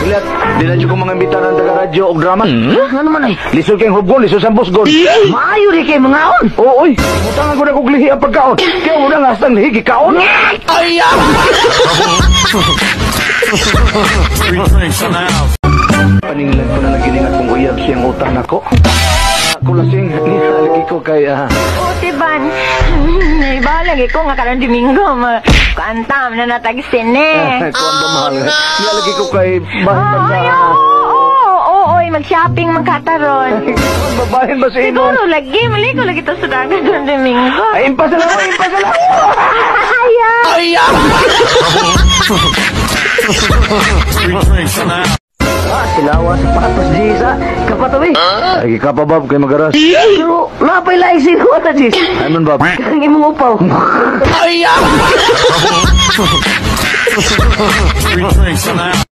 Saglit, di na dyan ko mga imbita ng taga-radyo o drama. Ano man ay? Lisod kayong hubgon, lisod sa busgon. Maayo di kayo mga on. Oo, oy. Butangan ko na kong lihi ang pagkaon. Kaya mo na nga astang lihi, kikaon. Paninglan ko na lagi nga kung uyab siyang utang nako. Ako lasing, lagi ko kay... O, Tiban. Iba lagi ko nga karang Domingo. Kantam na natagsin eh. Kuwan ba mahal? Lagi ko kay... Oo, mag-shopping, magkataron. Babahin ba sa ino? Siguro lagi, mali ko lagi ito sa dagat ng Domingo. Ay, impasalaw! Ayaw! Silawa sa patos, Jisa. Kapatawi. Lagi ka pa, Bob, kay Magaras. Pero, napay lang sinuwa na, Jis. Ano, Bob? Ang imong upaw. Free drinks on the